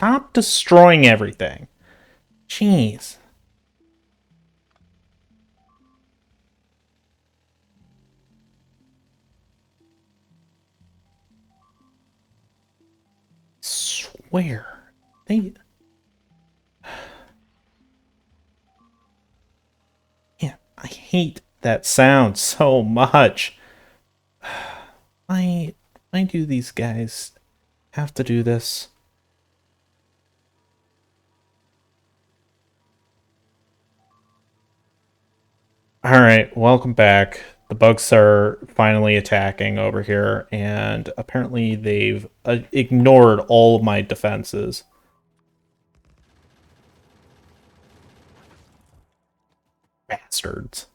Stop destroying everything. Jeez. Swear. They... Yeah, I hate that sound so much. I... Why do these guys have to do this? Alright, welcome back. The bugs are finally attacking over here, and apparently they've ignored all of my defenses. Bastards.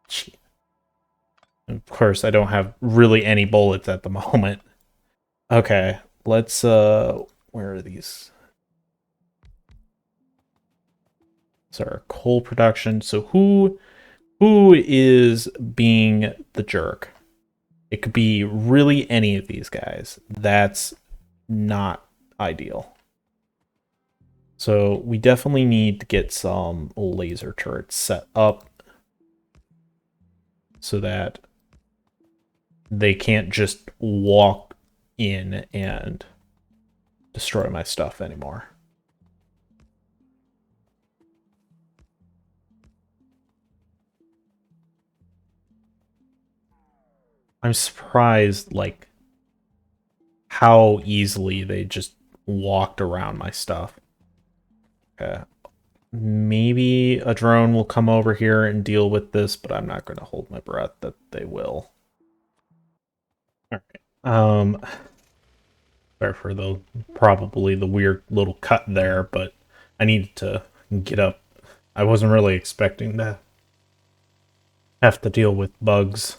Gee. Of course, I don't have really any bullets at the moment. Okay, let's, where are these? So our coal production. So who is being the jerk? It could be really any of these guys. That's not ideal. So we definitely need to get some laser turrets set up so that they can't just walk in and destroy my stuff anymore. I'm surprised, like, how easily they just walked around my stuff. Okay. Maybe a drone will come over here and deal with this, but I'm not going to hold my breath that they will. All right. Sorry for the probably the weird little cut there, but I needed to get up. I wasn't really expecting to have to deal with bugs.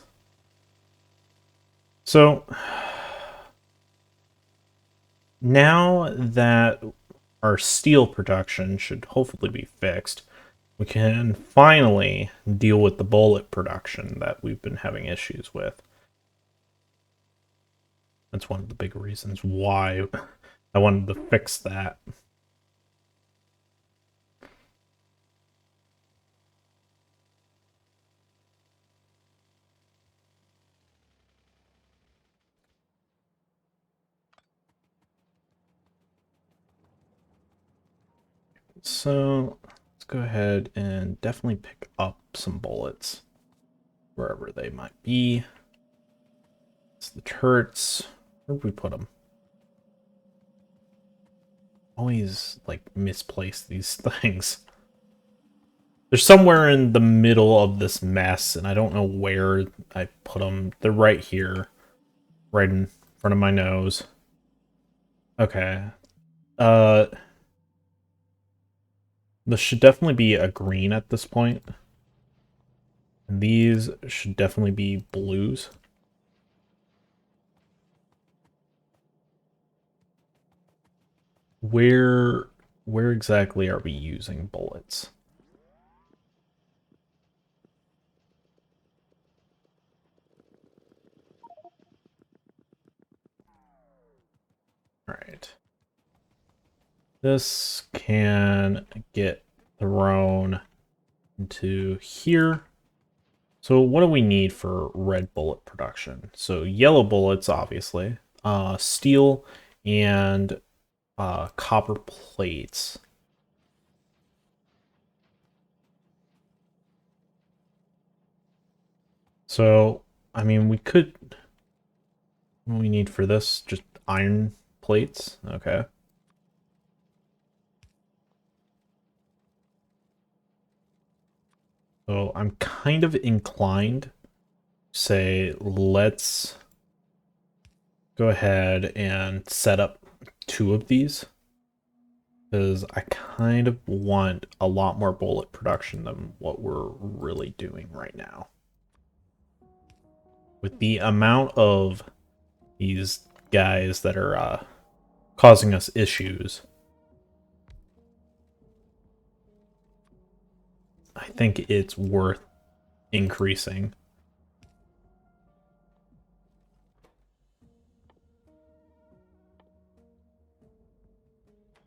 So now that our steel production should hopefully be fixed, we can finally deal with the bullet production that we've been having issues with. That's one of the big reasons why I wanted to fix that. So let's go ahead and definitely pick up some bullets wherever they might be. It's the turrets. Where did we put them? Always like misplace these things. They're somewhere in the middle of this mess, and I don't know where I put them. They're right here, right in front of my nose. Okay. Uh, this should definitely be a green at this point. And these should definitely be blues. Where where exactly are we using bullets? All right. This can get thrown into here. So what do we need for red bullet production? So yellow bullets, obviously, steel, and copper plates. So, I mean, we could... What do we need for this? Just iron plates? Okay. So I'm kind of inclined to say, let's go ahead and set up 2 of these. Because I kind of want a lot more bullet production than what we're really doing right now. With the amount of these guys that are causing us issues, I think it's worth increasing.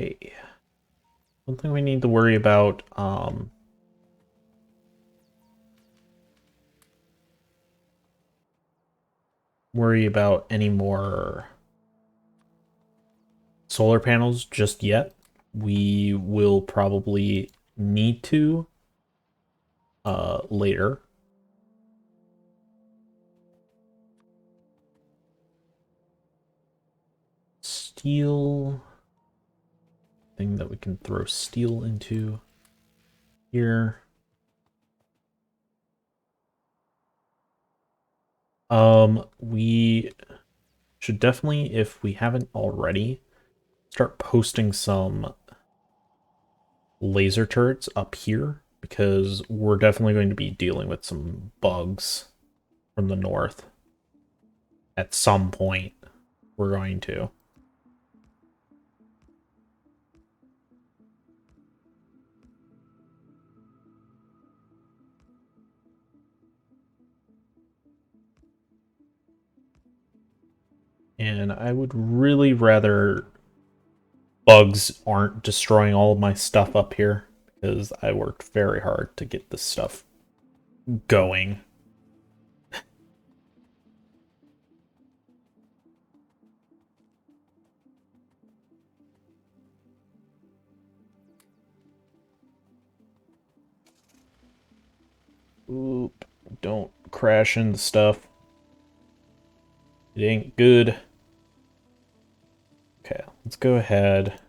Okay. One thing we need to worry about, any more solar panels just yet. We will probably need to later. Steel thing that we can throw steel into here. We should definitely, if we haven't already, start posting some laser turrets up here because we're definitely going to be dealing with some bugs from the north. At some point, we're going to. And I would really rather bugs aren't destroying all of my stuff up here because I worked very hard to get this stuff going. Oop, don't crash into stuff. It ain't good. Okay, let's go ahead.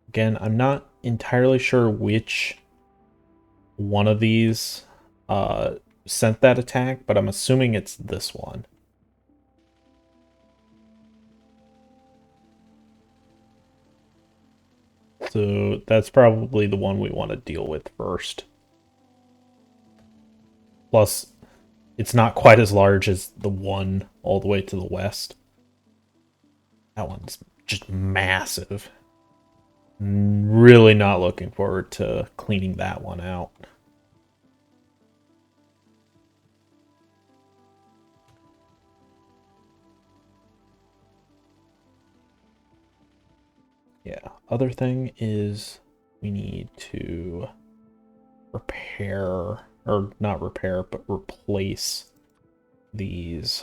Again, I'm not entirely sure which one of these sent that attack, but I'm assuming it's this one. So that's probably the one we want to deal with first. Plus, it's not quite as large as the one all the way to the west. That one's just massive. Really not looking forward to cleaning that one out. Yeah, other thing is we need to repair, or not repair, but replace these.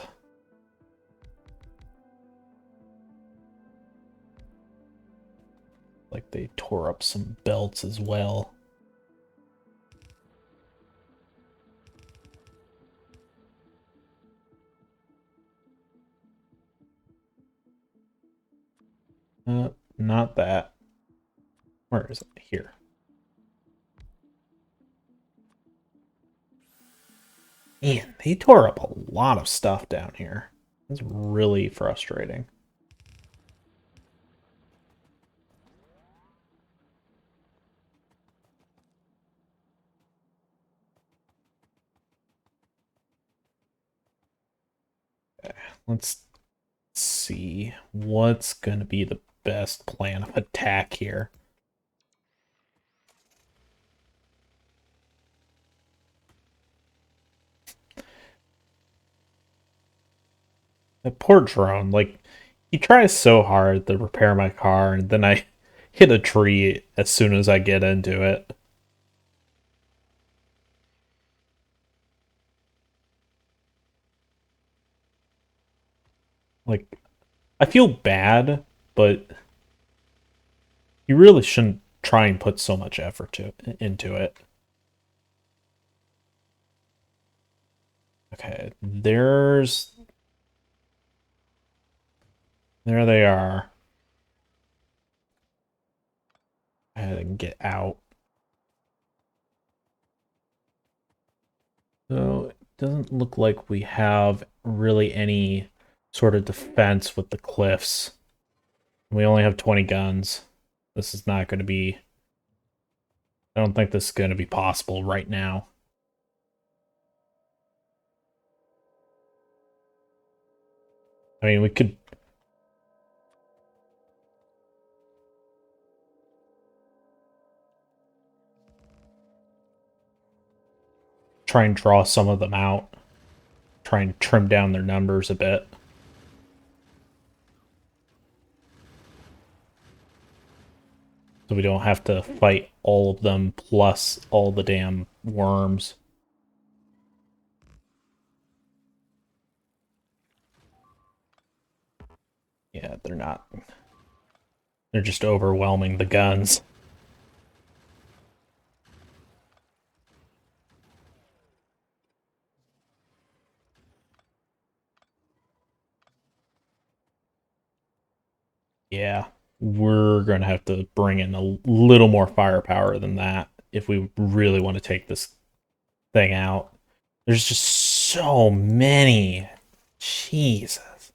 Like they tore up some belts as well. Not that. Where is it? Here. Man, they tore up a lot of stuff down here. It's really frustrating. Let's see what's going to be the best plan of attack here. That poor drone, like, he tries so hard to repair my car, and then I hit a tree as soon as I get into it. Like, I feel bad, but you really shouldn't try and put so much effort into it. Okay, there they are. I had to get out. So it doesn't look like we have really any sort of defense with the cliffs. We only have 20 guns. This is not going to be... I don't think this is going to be possible right now. I mean, we could... try and draw some of them out. Try and trim down their numbers a bit. So we don't have to fight all of them plus all the damn worms. Yeah, they're not. They're just overwhelming the guns. Yeah, we're going to have to bring in a little more firepower than that if we really want to take this thing out. There's just so many. Jesus.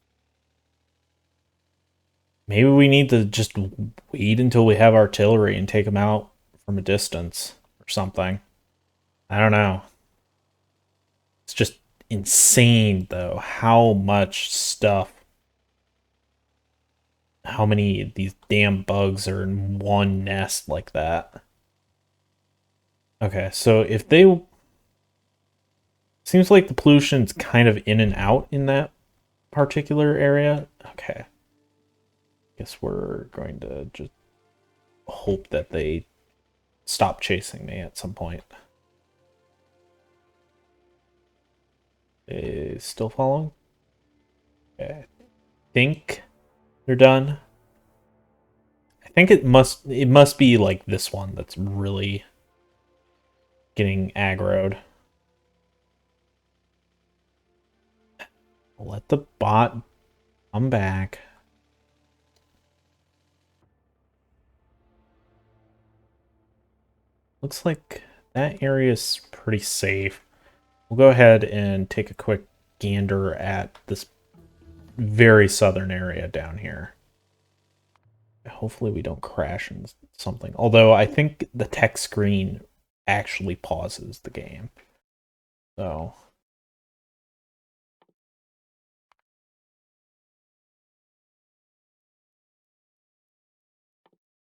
Maybe we need to just wait until we have artillery and take them out from a distance or something. I don't know. It's just insane, though, how much stuff, how many of these damn bugs are in one nest like that. Okay, so if they... Seems like the pollution's kind of in and out in that particular area. Okay. Guess we're going to just hope that they stop chasing me at some point. They still following? Okay. I think they're done. I think it must be like this one that's really getting aggroed. Let the bot come back. Looks like that area is pretty safe. We'll go ahead and take a quick gander at this very southern area down here. Hopefully we don't crash in something. Although I think the text screen actually pauses the game. So...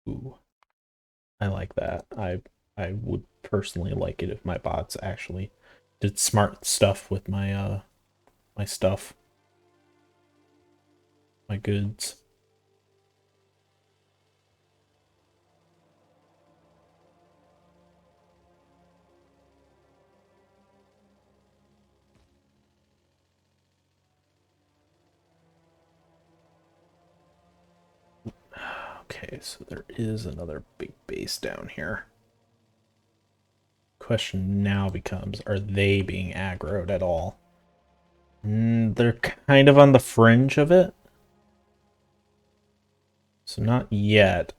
Ooh. I like that. I would personally like it if my bots actually did smart stuff with my my stuff, my goods. Okay, so there is another big base down here. Question now becomes, are they being aggroed at all? They're kind of on the fringe of it. So not yet,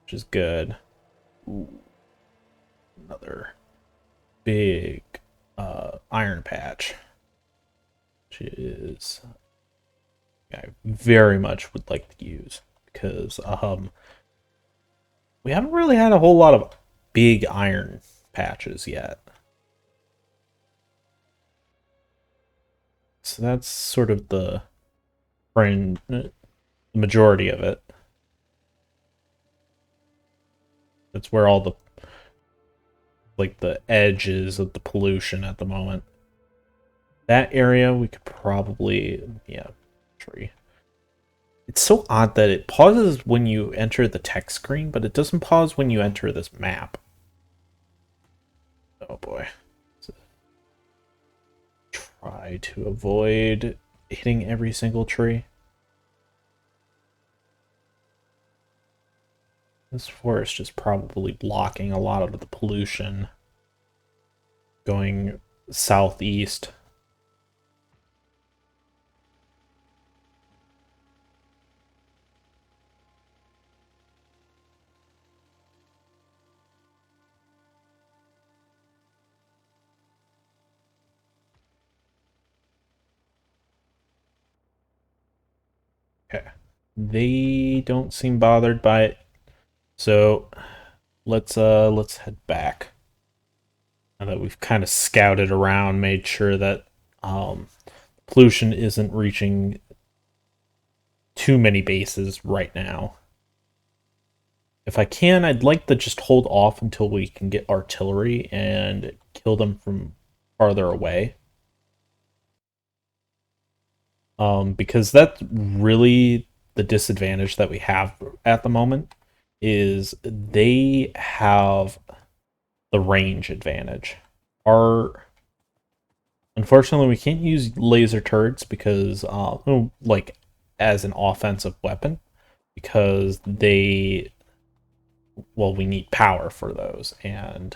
which is good. Ooh, another big iron patch, which is I very much would like to use because we haven't really had a whole lot of big iron patches yet. So that's sort of the majority of it. That's where all the like the edges of the pollution at the moment. That area we could probably, yeah, tree. It's so odd that it pauses when you enter the text screen, but it doesn't pause when you enter this map. Oh boy. Try to avoid hitting every single tree. This forest is probably blocking a lot of the pollution going southeast. Okay. They don't seem bothered by it. So let's head back. Now that we've kind of scouted around, made sure that pollution isn't reaching too many bases right now. If I can, I'd like to just hold off until we can get artillery and kill them from farther away. Because that's really the disadvantage that we have at the moment is they have the range advantage. Our Unfortunately, we can't use laser turrets because, like, as an offensive weapon, because we need power for those, and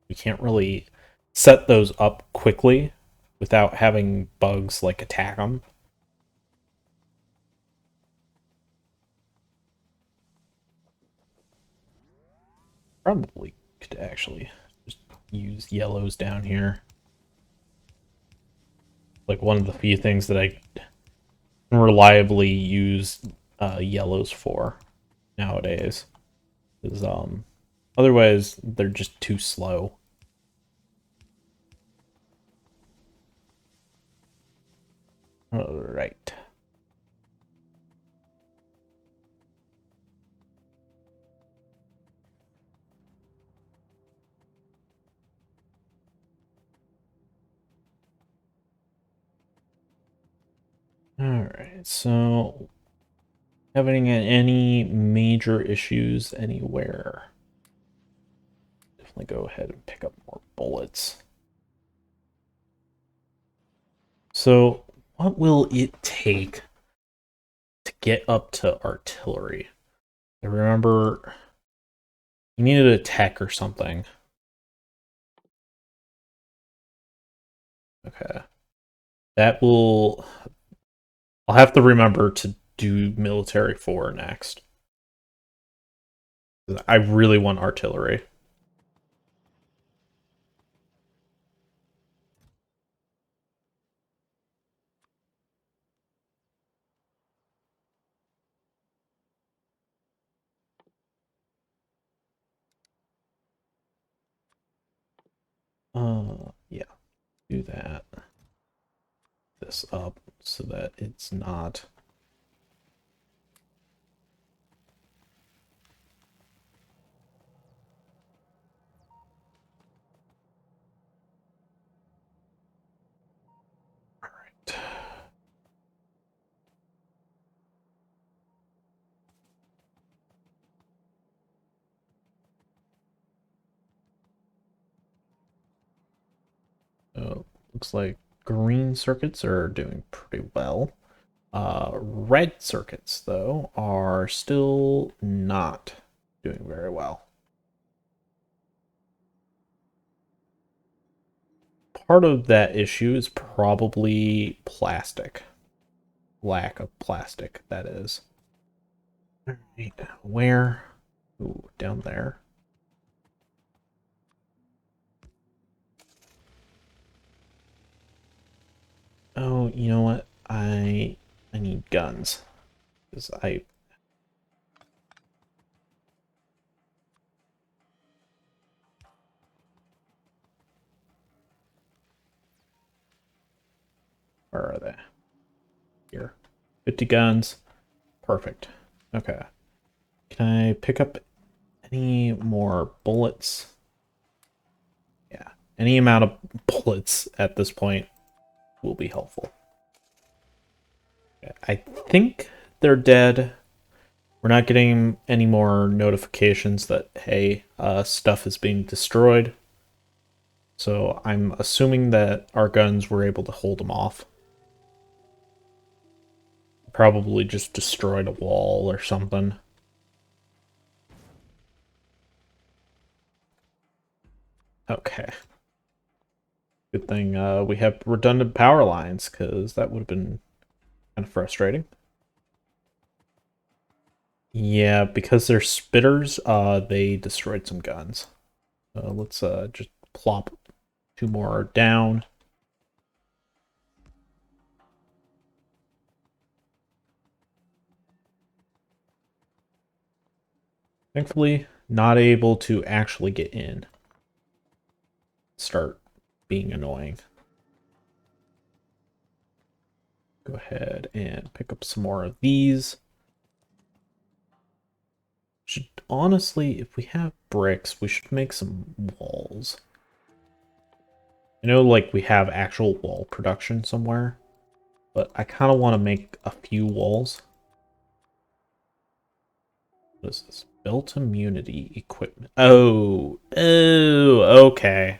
we can't really set those up quickly without having bugs, like, attack them. Probably could actually just use yellows down here. Like, one of the few things that I can reliably use yellows for nowadays. Is otherwise they're just too slow. All right. All right. So, having any major issues anywhere? Definitely go ahead and pick up more bullets. So, what will it take to get up to artillery? I remember you needed a tech or something. Okay. That will... I'll have to remember to do military 4 next. I really want artillery. Yeah, do that. This up so that it's not... All right. So, looks like green circuits are doing pretty well. Red circuits, though, are still not doing very well. Part of that issue is probably plastic. Lack of plastic, that is. Alright, where? Ooh, down there. Oh, you know what? I need guns. Because I... Where are they? Here. 50 guns. Perfect. Okay. Can I pick up any more bullets? Yeah. Any amount of bullets at this point will be helpful. Okay. I think they're dead. We're not getting any more notifications that, hey, stuff is being destroyed. So I'm assuming that our guns were able to hold them off. Probably just destroyed a wall or something. Okay. Good thing we have redundant power lines, because that would have been kind of frustrating. Yeah, because they're spitters, they destroyed some guns. Let's just plop 2 more down. Thankfully, not able to actually get in. Start being annoying. Go ahead and pick up some more of these. Should honestly, if we have bricks, we should make some walls. I know, like, we have actual wall production somewhere, but I kind of want to make a few walls. What is this? Belt immunity equipment. Oh, okay.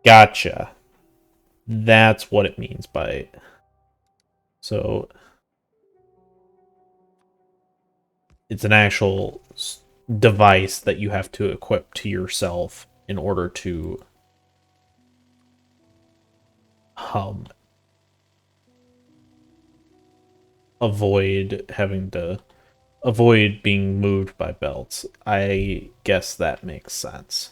Gotcha. That's what it means by it. So it's an actual device that you have to equip to yourself in order to um avoid being moved by belts. I guess that makes sense.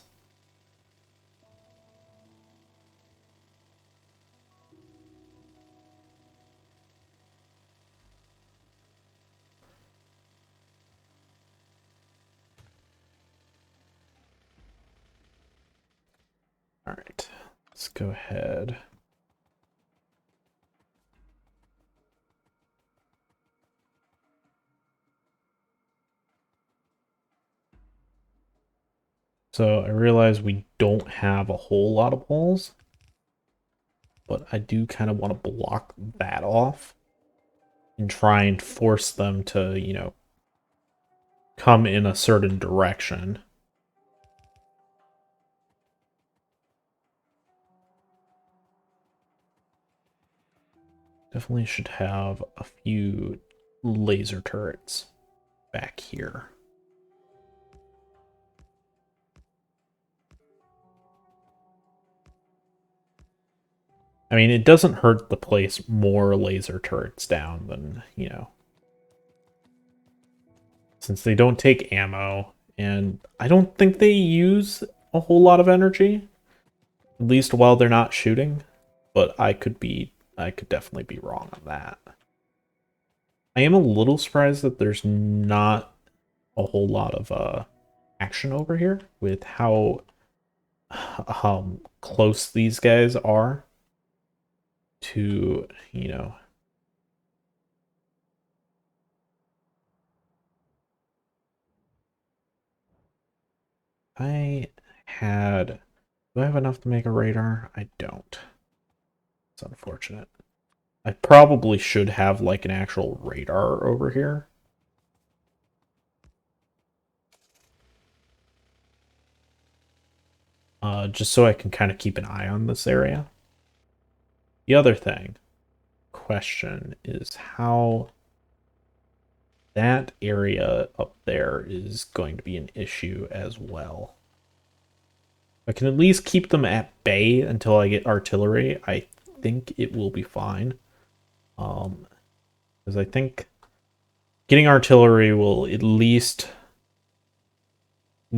All right, let's go ahead. So I realize we don't have a whole lot of poles, but I do kind of want to block that off and try and force them to, come in a certain direction. Definitely should have a few laser turrets back here. I mean, it doesn't hurt to place more laser turrets down than, since they don't take ammo, and I don't think they use a whole lot of energy, at least while they're not shooting, but I could definitely be wrong on that. I am a little surprised that there's not a whole lot of action over here with how close these guys are to, I had, do I have enough to make a radar? I don't. It's unfortunate. I probably should have like an actual radar over here. Just so I can kind of keep an eye on this area. The other question is how that area up there is going to be an issue as well. I can at least keep them at bay until I get artillery. I think it will be fine. Because I think getting artillery will at least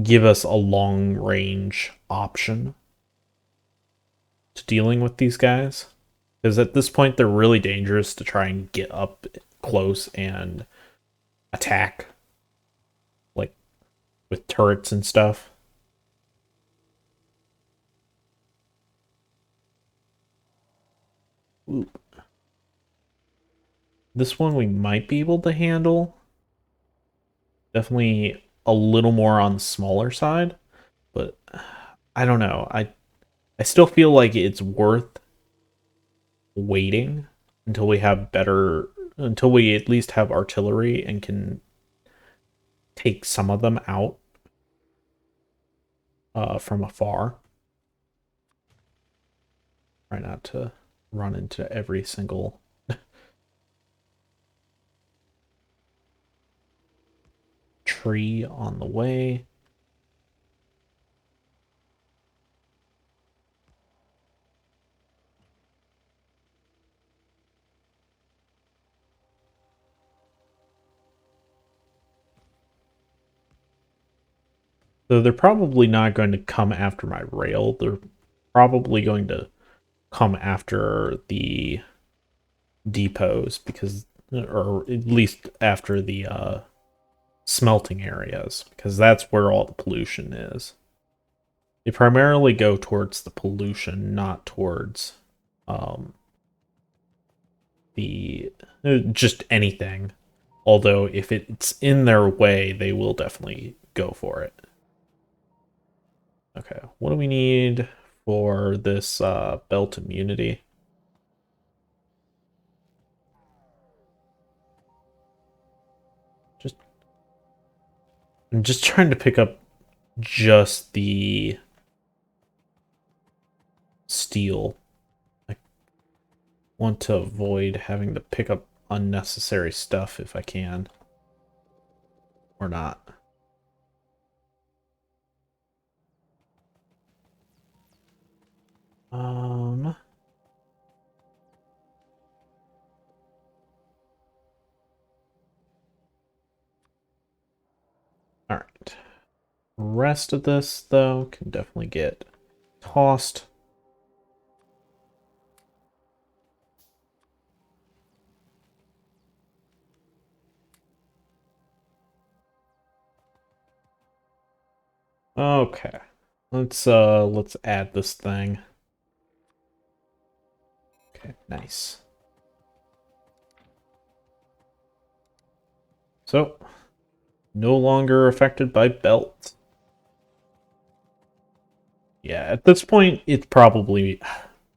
give us a long range option to dealing with these guys. Because at this point, they're really dangerous to try and get up close and attack, like with turrets and stuff. Ooh. This one we might be able to handle. Definitely a little more on the smaller side, but I don't know. I still feel like it's worth waiting until we have better, until we at least have artillery and can take some of them out from afar. Try not to run into every single tree on the way. So they're probably not going to come after my rail. They're probably going to come after the depots because, or at least after the smelting areas, because that's where all the pollution is. They primarily go towards the pollution, not towards um, the just anything. Although if it's in their way, they will definitely go for it. Okay, what do we need for this belt immunity? Just I'm just trying to pick up just the steel. I want to avoid having to pick up unnecessary stuff if I can. Or not. All right. Rest of this, though, can definitely get tossed. Okay. Let's add this thing. Okay, nice. So, no longer affected by belt. Yeah, at this point, it's probably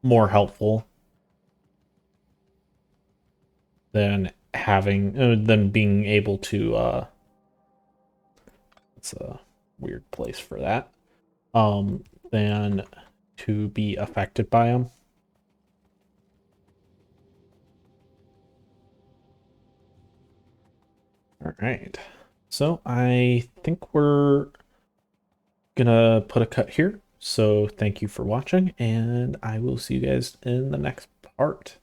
more helpful than than being able to it's a weird place for that. Than to be affected by them. All right. So I think we're gonna put a cut here. So thank you for watching, and I will see you guys in the next part.